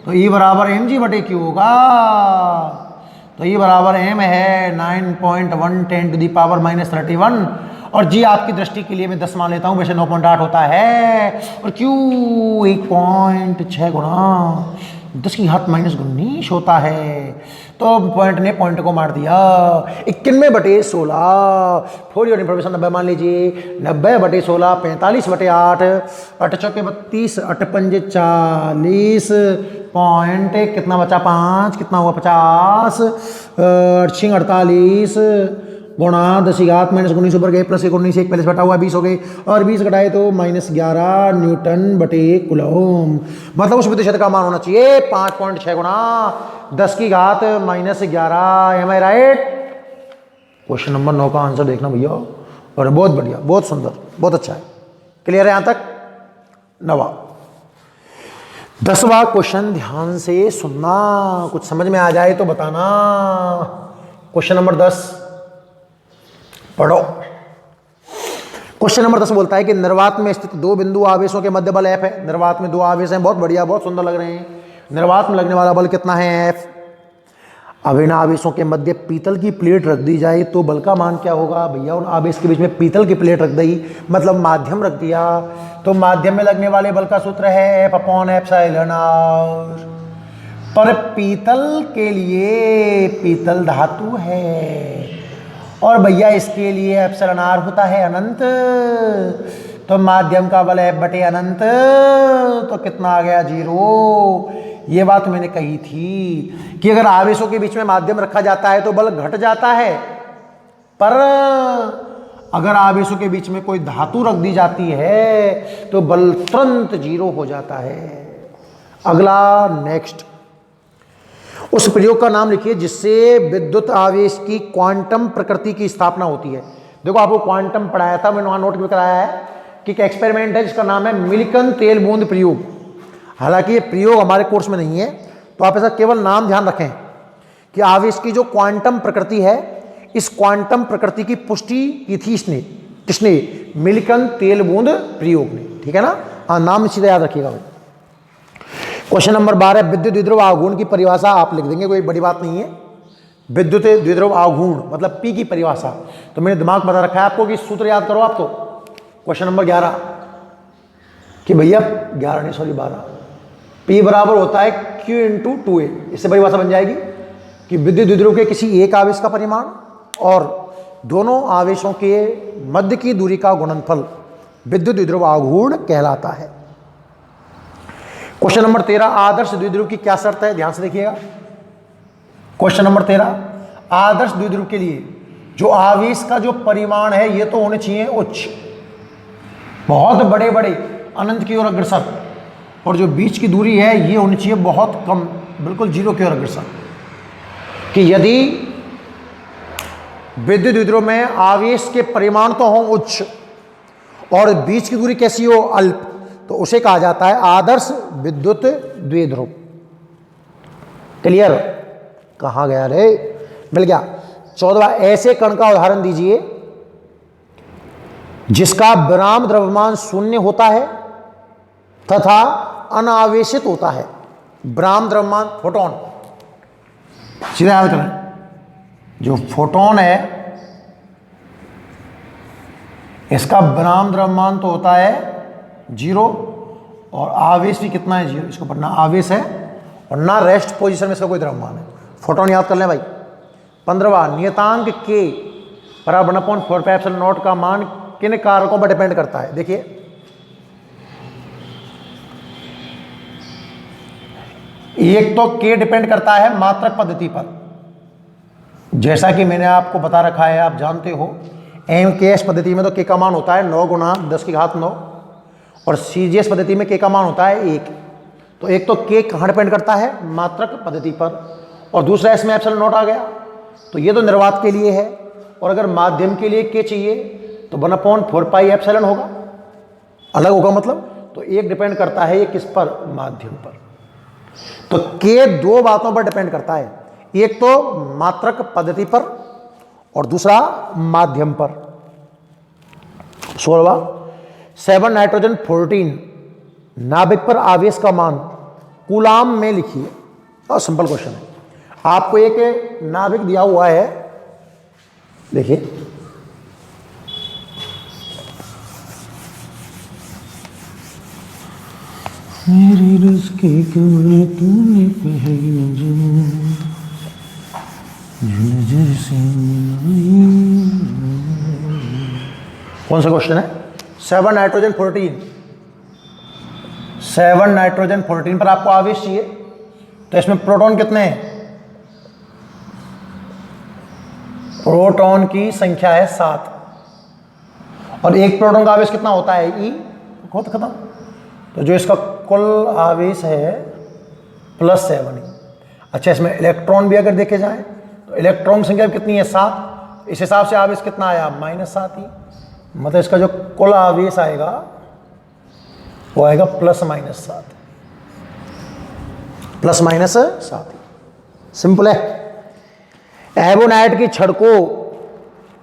तो E बराबर mg बटे Q होगा। तो E बराबर m है 9.1 10⁻31। और जी आपकी दृष्टि के लिए मैं 10 मान लेता हूँ, वैसे 9.8 होता है। और Q 1.6 गुणा 10⁻⁻19 होता है। तो पॉइंट ने पॉइंट को मार दिया। 91/16। फॉर योर इन्फॉर्मेशन 90 मान लीजिए। 90/16 45/8 8 चौके 32 8 पंजे 40 पॉइंट कितना बचा? 5। कितना हुआ? 50 8 48 गुणा 10 की घात माइनस 19 ऊपर गए प्लस 19 1 पहले से बटा हुआ 20 हो गए और 20 घटाए तो -11 न्यूटन बटे कूलम। मतलब उस प्रतिशत का मान होना चाहिए 5.6 गुणा 10 की घात -11। एम आई राइट? क्वेश्चन नंबर 9 का आंसर देखना भैया। और बहुत बढ़िया, बहुत सुंदर, बहुत अच्छा है। क्लियर है यहां तक? 9वां 10वां क्वेश्चन ध्यान से सुनना, कुछ समझ में आ जाए तो बताना। क्वेश्चन नंबर 10 पढ़ो। क्वेश्चन नंबर 10 बोलता है कि निर्वात में स्थित दो बिंदु आवेशों के मध्य बल F है। निर्वात में दो आवेश हैं, बहुत बढ़िया, बहुत सुंदर लग रहे हैं। निर्वात में लगने वाला बल कितना है? F। अब इन आवेशों के मध्य पीतल की प्लेट रख दी जाए तो बल का मान क्या होगा? भैया उन आवेश के बीच में पीतल की प्लेट रख दी, मतलब माध्यम रख दिया, तो माध्यम में लगने वाले बल का सूत्र है F/ε0। पर पीतल के लिए, पीतल धातु है और भैया इसके लिए εr होता है अनंत, तो माध्यम का बल F बटे अनंत, तो कितना आ गया? 0। ये बात मैंने कही थी कि अगर आवेशों के बीच में माध्यम रखा जाता है तो बल घट जाता है, पर अगर आवेशों के बीच में कोई धातु रख दी जाती है तो बल तुरंत 0 हो जाता है। अगला नेक्स्ट, उस प्रयोग का नाम लिखिए जिससे विद्युत आवेश की क्वांटम प्रकृति की स्थापना होती है। देखो आपको क्वांटम पढ़ाया था, मैंने वहां नोट भी कराया है कि एक एक्सपेरिमेंट है जिसका नाम है मिल्टन तेल बूंद प्रयोग। हालांकि ये प्रयोग हमारे कोर्स में नहीं है, तो आप ऐसा केवल नाम ध्यान रखें कि आवेश की जो क्वांटम प्रकृति है, इस क्वांटम प्रकृति की पुष्टि की थी किसने? मिल्टन तेल बूंद प्रयोग ने। ठीक है ना? हाँ, नाम सीधा याद रखिएगा भाई। क्वेश्चन नंबर 12, विद्युत द्विध्रुव आघूर्ण की परिभाषा आप लिख देंगे, कोई बड़ी बात नहीं है। विद्युत द्विध्रुव आघूर्ण मतलब P की परिभाषा, तो मैंने दिमाग बता रखा है आपको कि सूत्र याद करो आप तो। क्वेश्चन नंबर 11 कि भैया 11 नहीं सॉरी 12, P बराबर होता है Q इंटू 2A। इससे परिभाषा बन जाएगी कि विद्युत द्विध्रुव के किसी एक आवेश का परिमाण और दोनों आवेशों के मध्य की दूरी का गुणनफल विद्युत द्विध्रुव आघूर्ण कहलाता है। क्वेश्चन नंबर 13, आदर्श द्विध्रुव की क्या शर्त है? ध्यान से देखिएगा। क्वेश्चन नंबर 13, आदर्श द्विध्रुव के लिए जो आवेश का जो परिमाण है ये तो होने चाहिए उच्च, बहुत बड़े बड़े अनंत की ओर अग्रसर, और जो बीच की दूरी है ये होनी चाहिए बहुत कम, बिल्कुल 0 की ओर अग्रसर। कि यदि विद्युत द्विध्रुव में आवेश के परिमाण तो हो उच्च और बीच की दूरी कैसी हो? अल्प, तो उसे कहा जाता है आदर्श विद्युत द्विध्रुव। क्लियर? कहां गया रे? मिल गया। 14वां, ऐसे कण का उदाहरण दीजिए जिसका विराम द्रव्यमान 0 होता है तथा अनावेशित होता है। विराम द्रव्यमान फोटोन, सीधा याद करें, जो फोटोन है इसका विराम द्रव्यमान तो होता है 0 और आवेश भी कितना है? 0। इसको पढ़ना, आवेश है और ना रेस्ट पोजीशन में इसका कोई द्रव्यमान है। फोटोन याद कर लें भाई। 15वां, नियतांक के बराबर 1/4πε0 का मान किन कारकों पर डिपेंड करता है? देखिए, एक तो के डिपेंड करता है मात्रक पद्धति पर, जैसा कि मैंने आपको बता रखा है, आप जानते हो MKS पद्धति में तो के का मान होता है 9 गुणा 10 की घात 9 और CGS पद्धति में के का मान होता है 1। तो एक तो के कहाँ डिपेंड करता है? मात्रक पद्धति पर, और दूसरा इसमें ε0 आ गया, तो ये तो निर्वात के लिए है। और अगर माध्यम के लिए के चाहिए तो 1/4πε होगा, अलग होगा मतलब। तो एक डिपेंड करता है ये किस पर? माध्यम पर। तो के दो बातों पर डिपेंड करता है, एक तो मात्रक पद्धति पर और दूसरा माध्यम पर। 16वां, 7 नाइट्रोजन 14 नाभिक पर आवेश का मान कूलाम में लिखिए। और सिंपल क्वेश्चन है, आपको एक नाभिक दिया हुआ है, देखिए मेरी रुस्के कमर तूने पहली नजर से कौन सा क्वेश्चन है? 7 नाइट्रोजन 14, 7 नाइट्रोजन 14 पर आपको आवेश चाहिए, तो इसमें प्रोटॉन कितने हैं? प्रोटॉन की संख्या है 7 और एक प्रोटॉन का आवेश कितना होता है ई, बहुत खत्म। तो जो इसका कुल आवेश है +7। अच्छा, इसमें इलेक्ट्रॉन भी अगर देखे जाए तो इलेक्ट्रॉन की संख्या कितनी है 7, इस हिसाब से आवेश कितना आया -7 ही, मतलब इसका जो कुल आवेश आएगा वो आएगा +-7 +-7। सिंपल है। एबोनाइट की छड़ को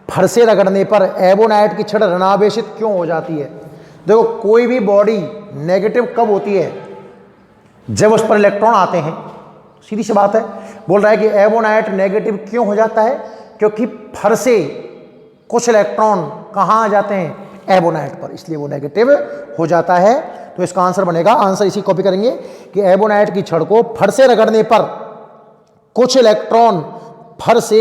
फर से रगड़ने पर एबोनाइट की छड़ ऋणावेशित क्यों हो जाती है? देखो, कोई भी बॉडी नेगेटिव कब होती है? जब उस पर इलेक्ट्रॉन आते हैं, सीधी सी बात है। बोल रहा है कि एबोनाइट नेगेटिव क्यों हो जाता है? क्योंकि फर से कुछ इलेक्ट्रॉन कहाँ आ जाते हैं? एबोनाइट पर, इसलिए वो नेगेटिव हो जाता है। तो इसका आंसर बनेगा, आंसर इसी कॉपी करेंगे कि एबोनाइट की छड़ को फर से रगड़ने पर कुछ इलेक्ट्रॉन फर से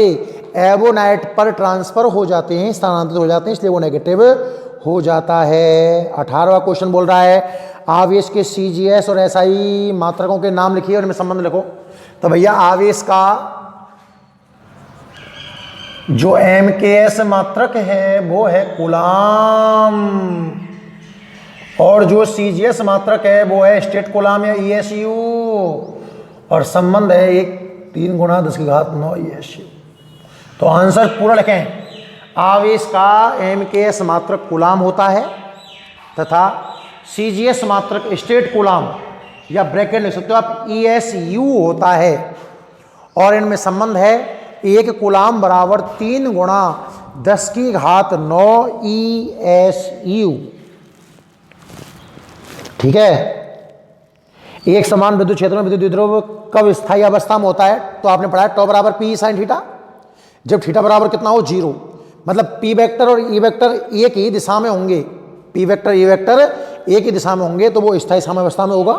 एबोनाइट पर ट्रांसफर हो जाते हैं, स्थानांतरित हो जाते हैं, इसलिए वो नेगेटिव हो जाता है। 18वां क्वेश्चन बोल रहा है आवेश के CGS और SI मात्रकों के नाम लिखिए और इनमें संबंध लिखो। तो भैया आवेश का जो MKS मात्रक है वो है कूलाम और जो CGS मात्रक है वो है स्टेट कूलाम या ESU और संबंध है 3 × 10⁹ ESU। तो आंसर पूरा लिखें। आवेश का MKS मात्रक कूलाम होता है तथा CGS मात्रक स्टेट कूलाम या ब्रैकेट लिख सकते हो आप ESU होता है और इनमें संबंध है 1 कूलाम बराबर 3 × 10⁹ ESU। ठीक है। एक समान विद्युत क्षेत्र में विद्युत द्विध्रुव कब स्थायी अवस्था में होता है? तो आपने पढ़ा है टॉ बराबर P sin थीटा, जब थीटा बराबर कितना हो 0, मतलब P वेक्टर और E वेक्टर एक ही दिशा में होंगे, P वेक्टर E वेक्टर एक ही दिशा में होंगे तो वो स्थायी साम्यावस्था में होगा।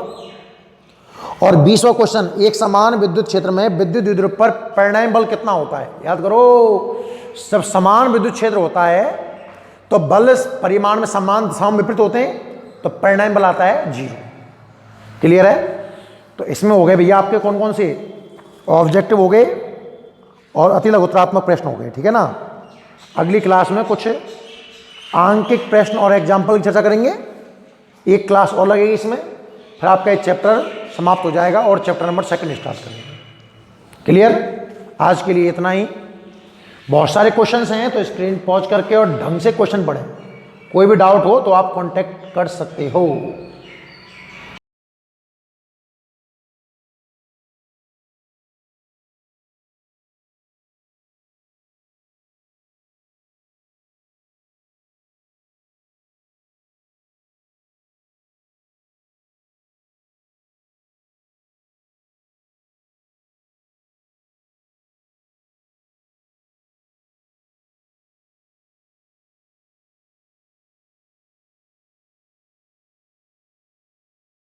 और 20वां क्वेश्चन, एक समान विद्युत क्षेत्र में विद्युत द्विध्रुव पर परिणामी बल कितना होता है? याद करो, जब समान विद्युत क्षेत्र होता है तो बल परिमाण में समान दिशाओं में विपरीत होते हैं तो परिणामी बल आता है 0। क्लियर है? तो इसमें हो गए भैया आपके कौन कौन से ऑब्जेक्टिव हो गए और अति लघुत्तरात्मक प्रश्न हो गए। ठीक है ना। अगली क्लास में कुछ आंकिक प्रश्न और एग्जाम्पल की चर्चा करेंगे, एक क्लास और लगेगी इसमें, फिर आपका एक चैप्टर समाप्त हो जाएगा और चैप्टर नंबर 2 स्टार्ट करेंगे। क्लियर? आज के लिए इतना ही। बहुत सारे क्वेश्चंस हैं तो स्क्रीन पॉज करके और ढंग से क्वेश्चन पढ़ें। कोई भी डाउट हो तो आप कांटेक्ट कर सकते हो।